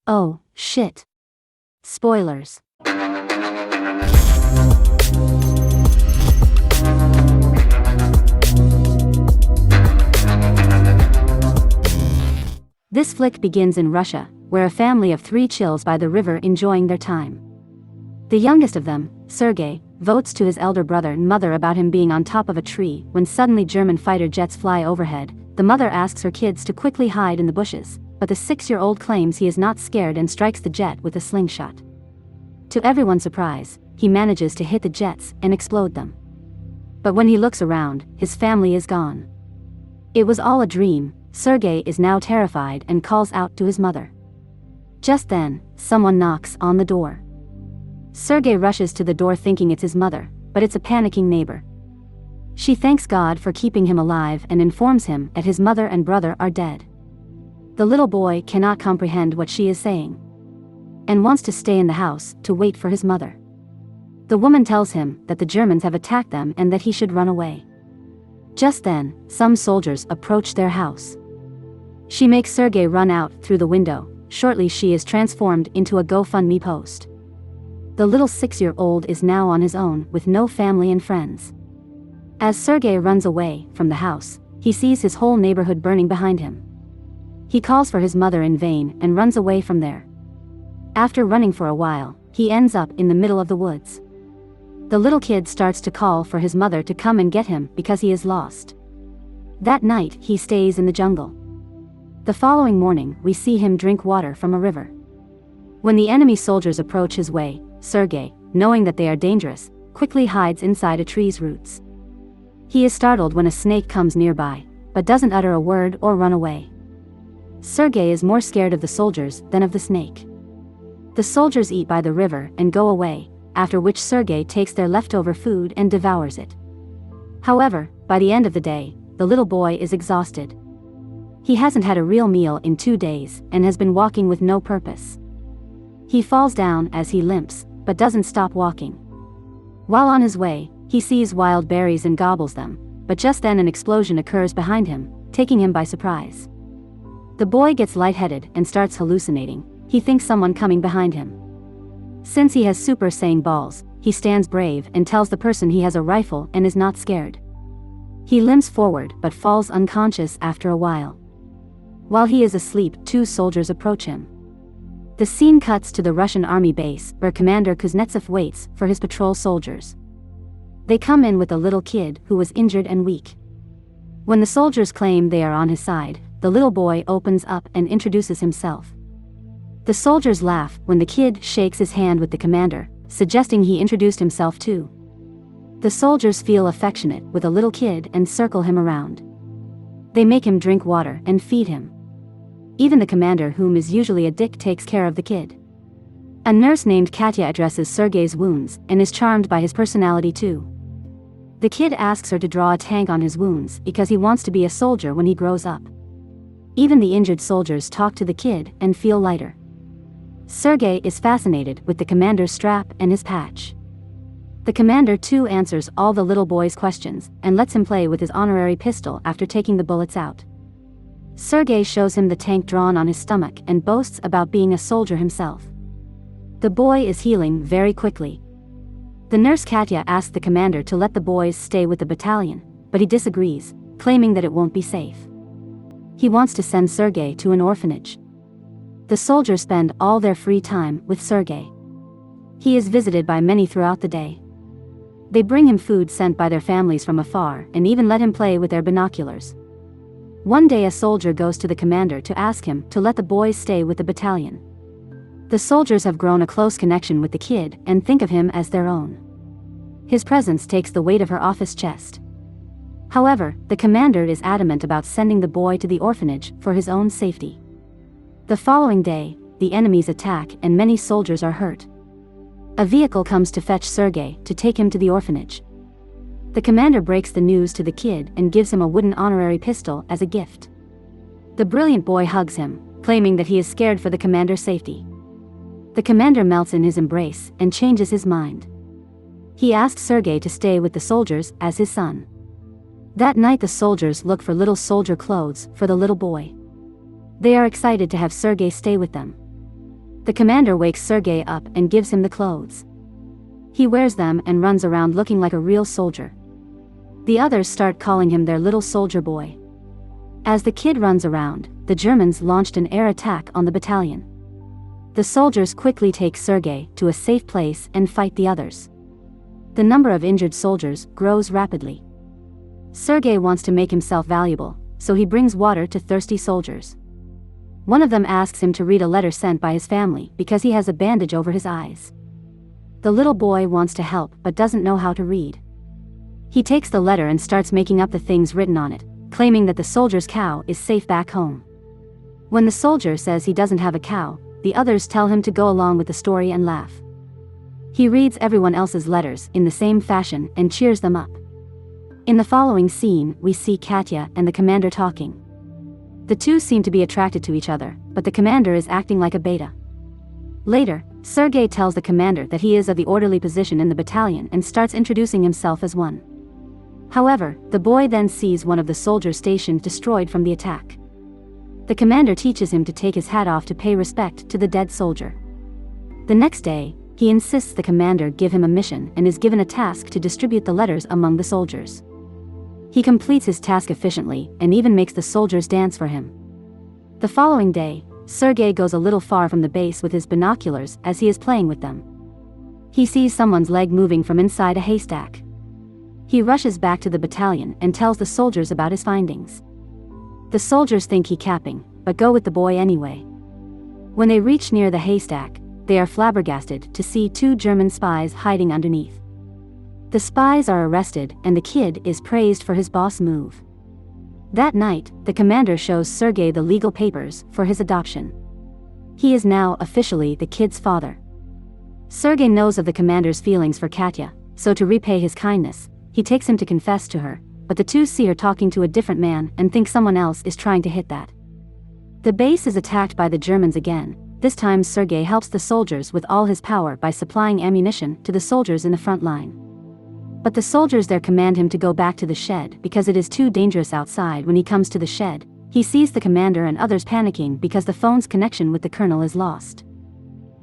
Oh, shit. Spoilers. This flick begins in Russia, where a family of 3 chills by the river enjoying their time. The youngest of them, Sergei, votes to his elder brother and mother about him being on top of a tree when suddenly German fighter jets fly overhead. The mother asks her kids to quickly hide in the bushes, but the 6-year-old claims he is not scared and strikes the jet with a slingshot. To everyone's surprise, he manages to hit the jets and explode them. But when he looks around, his family is gone. It was all a dream. Sergei is now terrified and calls out to his mother. Just then, someone knocks on the door. Sergei rushes to the door thinking it's his mother, but it's a panicking neighbor. She thanks God for keeping him alive and informs him that his mother and brother are dead. The little boy cannot comprehend what she is saying and wants to stay in the house to wait for his mother. The woman tells him that the Germans have attacked them and that he should run away. Just then, some soldiers approach their house. She makes Sergei run out through the window. Shortly she is transformed into a GoFundMe post. The little 6-year-old is now on his own with no family and friends. As Sergei runs away from the house, he sees his whole neighborhood burning behind him. He calls for his mother in vain and runs away from there. After running for a while, he ends up in the middle of the woods. The little kid starts to call for his mother to come and get him because he is lost. That night he stays in the jungle. The following morning we see him drink water from a river. When the enemy soldiers approach his way, Sergei, knowing that they are dangerous, quickly hides inside a tree's roots. He is startled when a snake comes nearby, but doesn't utter a word or run away. Sergei is more scared of the soldiers than of the snake. The soldiers eat by the river and go away, after which Sergei takes their leftover food and devours it. However, by the end of the day, the little boy is exhausted. He hasn't had a real meal in 2 days and has been walking with no purpose. He falls down as he limps, but doesn't stop walking. While on his way, he sees wild berries and gobbles them, but just then an explosion occurs behind him, taking him by surprise. The boy gets lightheaded and starts hallucinating. He thinks someone coming behind him. Since he has Super Saiyan balls, he stands brave and tells the person he has a rifle and is not scared. He limps forward but falls unconscious after a while. While he is asleep, 2 soldiers approach him. The scene cuts to the Russian army base where Commander Kuznetsov waits for his patrol soldiers. They come in with a little kid who was injured and weak. When the soldiers claim they are on his side, the little boy opens up and introduces himself. The soldiers laugh when the kid shakes his hand with the commander, suggesting he introduced himself too. The soldiers feel affectionate with a little kid and circle him around. They make him drink water and feed him. Even the commander, whom is usually a dick, takes care of the kid. A nurse named Katya addresses Sergei's wounds and is charmed by his personality too. The kid asks her to draw a tank on his wounds because he wants to be a soldier when he grows up. Even the injured soldiers talk to the kid and feel lighter. Sergei is fascinated with the commander's strap and his patch. The commander too answers all the little boy's questions and lets him play with his honorary pistol after taking the bullets out. Sergei shows him the tank drawn on his stomach and boasts about being a soldier himself. The boy is healing very quickly. The nurse Katya asks the commander to let the boys stay with the battalion, but he disagrees, claiming that it won't be safe. He wants to send Sergei to an orphanage. The soldiers spend all their free time with Sergei. He is visited by many throughout the day. They bring him food sent by their families from afar and even let him play with their binoculars. One day a soldier goes to the commander to ask him to let the boys stay with the battalion. The soldiers have grown a close connection with the kid and think of him as their own. His presence takes the weight of her off his chest. However, the commander is adamant about sending the boy to the orphanage for his own safety. The following day, the enemies attack and many soldiers are hurt. A vehicle comes to fetch Sergei to take him to the orphanage. The commander breaks the news to the kid and gives him a wooden honorary pistol as a gift. The brilliant boy hugs him, claiming that he is scared for the commander's safety. The commander melts in his embrace and changes his mind. He asks Sergei to stay with the soldiers as his son. That night the soldiers look for little soldier clothes for the little boy. They are excited to have Sergei stay with them. The commander wakes Sergei up and gives him the clothes. He wears them and runs around looking like a real soldier. The others start calling him their little soldier boy. As the kid runs around, the Germans launched an air attack on the battalion. The soldiers quickly take Sergei to a safe place and fight the others. The number of injured soldiers grows rapidly. Sergei wants to make himself valuable, so he brings water to thirsty soldiers. One of them asks him to read a letter sent by his family because he has a bandage over his eyes. The little boy wants to help but doesn't know how to read. He takes the letter and starts making up the things written on it, claiming that the soldier's cow is safe back home. When the soldier says he doesn't have a cow, the others tell him to go along with the story and laugh. He reads everyone else's letters in the same fashion and cheers them up. In the following scene, we see Katya and the commander talking. The two seem to be attracted to each other, but the commander is acting like a beta. Later, Sergei tells the commander that he is of the orderly position in the battalion and starts introducing himself as one. However, the boy then sees one of the soldiers stationed destroyed from the attack. The commander teaches him to take his hat off to pay respect to the dead soldier. The next day, he insists the commander give him a mission and is given a task to distribute the letters among the soldiers. He completes his task efficiently and even makes the soldiers dance for him. The following day, Sergei goes a little far from the base with his binoculars as he is playing with them. He sees someone's leg moving from inside a haystack. He rushes back to the battalion and tells the soldiers about his findings. The soldiers think he's capping, but go with the boy anyway. When they reach near the haystack, they are flabbergasted to see two German spies hiding underneath. The spies are arrested and the kid is praised for his boss move. That night, the commander shows Sergei the legal papers for his adoption. He is now officially the kid's father. Sergei knows of the commander's feelings for Katya, so to repay his kindness, he takes him to confess to her, but the two see her talking to a different man and think someone else is trying to hit that. The base is attacked by the Germans again. This time Sergei helps the soldiers with all his power by supplying ammunition to the soldiers in the front line. But the soldiers there command him to go back to the shed because it is too dangerous outside. When he comes to the shed, he sees the commander and others panicking because the phone's connection with the colonel is lost.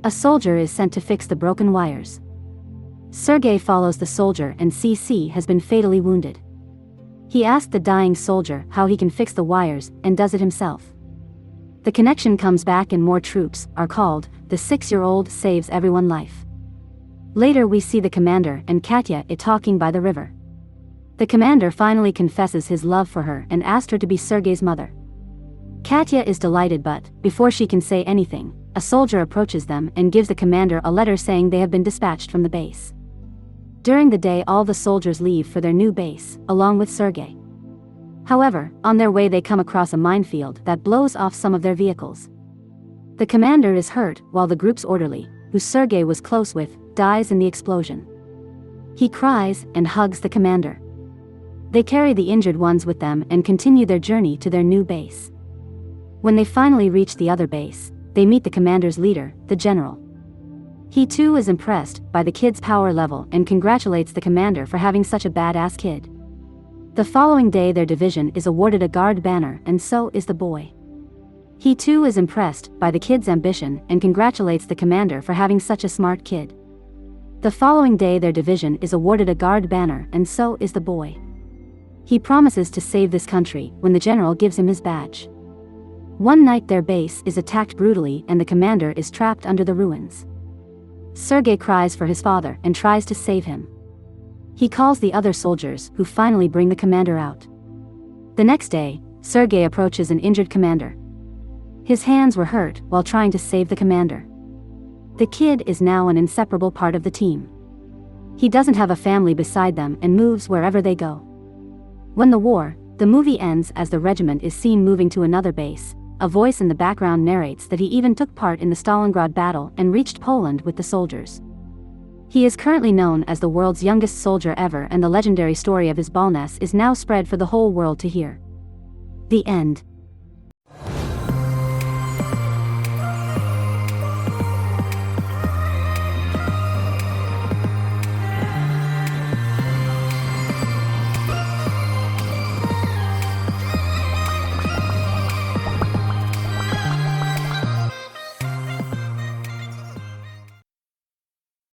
A soldier is sent to fix the broken wires. Sergei follows the soldier and CC has been fatally wounded. He asks the dying soldier how he can fix the wires and does it himself. The connection comes back and more troops are called. The 6-year-old saves everyone's life. Later we see the commander and Katya talking by the river. The commander finally confesses his love for her and asked her to be Sergei's mother. Katya is delighted, but before she can say anything, a soldier approaches them and gives the commander a letter saying they have been dispatched from the base. During the day all the soldiers leave for their new base, along with Sergei. However, on their way they come across a minefield that blows off some of their vehicles. The commander is hurt while the group's orderly, who Sergei was close with, dies in the explosion. He cries and hugs the commander. They carry the injured ones with them and continue their journey to their new base. When they finally reach the other base, they meet the commander's leader, the general. He too is impressed by the kid's power level and congratulates the commander for having such a badass kid. The following day their division is awarded a guard banner and so is the boy. He too is impressed by the kid's ambition and congratulates the commander for having such a smart kid. The following day their division is awarded a guard banner and so is the boy. He promises to save this country when the general gives him his badge. One night their base is attacked brutally and the commander is trapped under the ruins. Sergei cries for his father and tries to save him. He calls the other soldiers who finally bring the commander out. The next day, Sergei approaches an injured commander. His hands were hurt while trying to save the commander. The kid is now an inseparable part of the team. He doesn't have a family beside them and moves wherever they go. When the movie ends as the regiment is seen moving to another base. A voice in the background narrates that he even took part in the Stalingrad battle and reached Poland with the soldiers. He is currently known as the world's youngest soldier ever, and the legendary story of his baldness is now spread for the whole world to hear. The end.